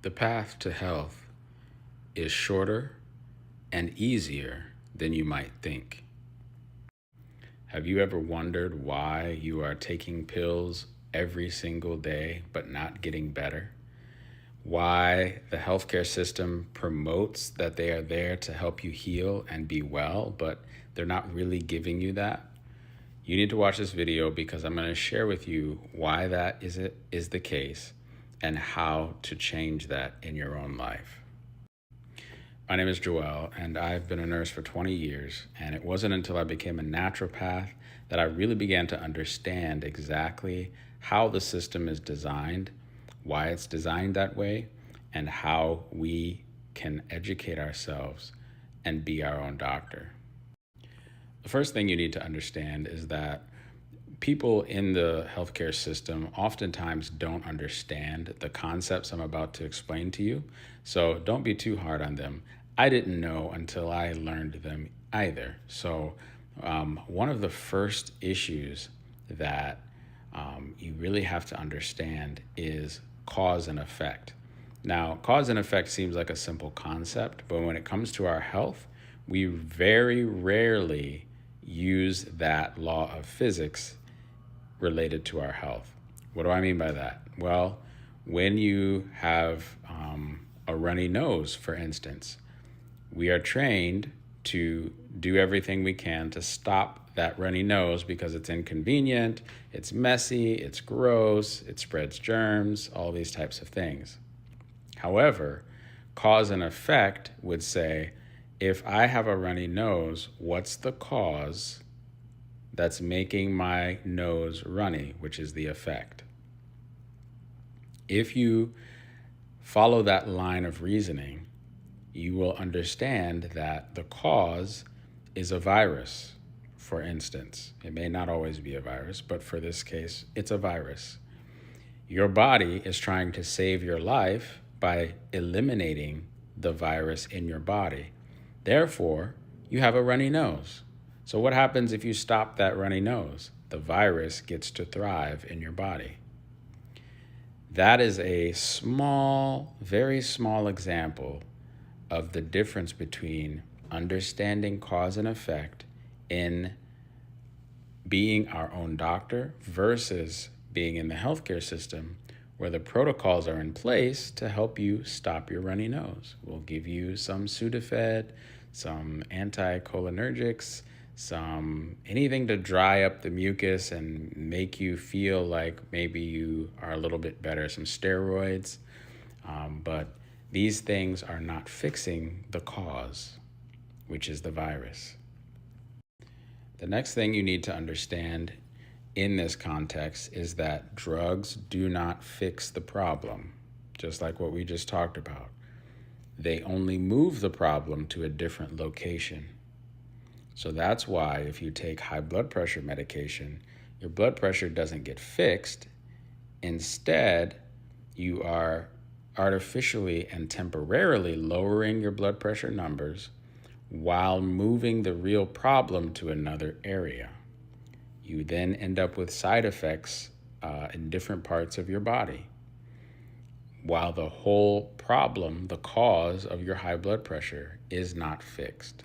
The path to health is shorter and easier than you might think. Have you ever wondered why you are taking pills every single day but not getting better? Why the healthcare system promotes that they are there to help you heal and be well, but they're not really giving you that? You need to watch this video because I'm going to share with you why that is the case and how to change that in your own life. My name is Joel, and I've been a nurse for 20 years, and it wasn't until I became a naturopath that I really began to understand exactly how the system is designed, why it's designed that way, and how we can educate ourselves and be our own doctor. The first thing you need to understand is that people in the healthcare system oftentimes don't understand the concepts I'm about to explain to you, so don't be too hard on them. I didn't know until I learned them either. So one of the first issues that you really have to understand is cause and effect. Now, cause and effect seems like a simple concept, but when it comes to our health, we very rarely use that law of physics related to our health. What do I mean by that? Well, when you have a runny nose, for instance, we are trained to do everything we can to stop that runny nose because it's inconvenient, it's messy, it's gross, it spreads germs, all these types of things. However, cause and effect would say, if I have a runny nose, what's the cause that's making my nose runny, which is the effect? If you follow that line of reasoning, you will understand that the cause is a virus, for instance. It may not always be a virus, but for this case, it's a virus. Your body is trying to save your life by eliminating the virus in your body. Therefore, you have a runny nose. So what happens if you stop that runny nose? The virus gets to thrive in your body. That is a small, very small example of the difference between understanding cause and effect in being our own doctor versus being in the healthcare system where the protocols are in place to help you stop your runny nose. We'll give you some Sudafed, some anticholinergics, anything to dry up the mucus and make you feel like maybe you are a little bit better, some steroids. But these things are not fixing the cause, which is the virus. The next thing you need to understand in this context is that drugs do not fix the problem, just like what we just talked about. They only move the problem to a different location. So that's why if you take high blood pressure medication, your blood pressure doesn't get fixed. Instead, you are artificially and temporarily lowering your blood pressure numbers while moving the real problem to another area. You then end up with side effects in different parts of your body, while the whole problem, the cause of your high blood pressure, is not fixed.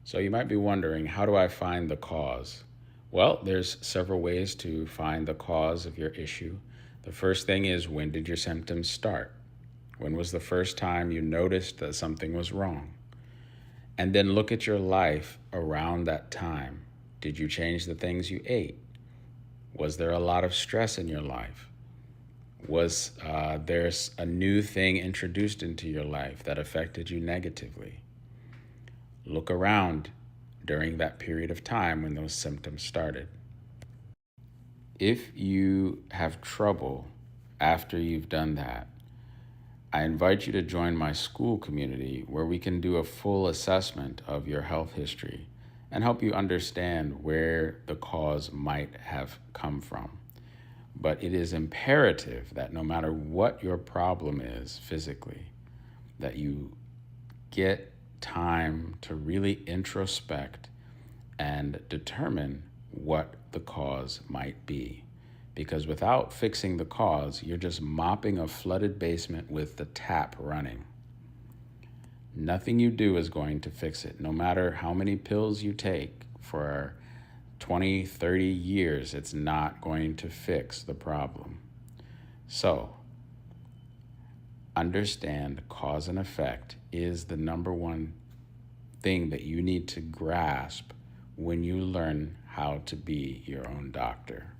So you might be wondering, how do I find the cause? Well, there's several ways to find the cause of your issue. The first thing is, when did your symptoms start? When was the first time you noticed that something was wrong? And then look at your life around that time. Did you change the things you ate? Was there a lot of stress in your life? Was there a new thing introduced into your life that affected you negatively? Look around during that period of time when those symptoms started. If you have trouble after you've done that, I invite you to join my school community where we can do a full assessment of your health history and help you understand where the cause might have come from. But it is imperative that no matter what your problem is physically, that you get time to really introspect and determine what the cause might be. Because without fixing the cause, you're just mopping a flooded basement with the tap running. Nothing you do is going to fix it. No matter how many pills you take for 20, 30 years, it's not going to fix the problem. So, understand cause and effect is the number one thing that you need to grasp when you learn how to be your own doctor.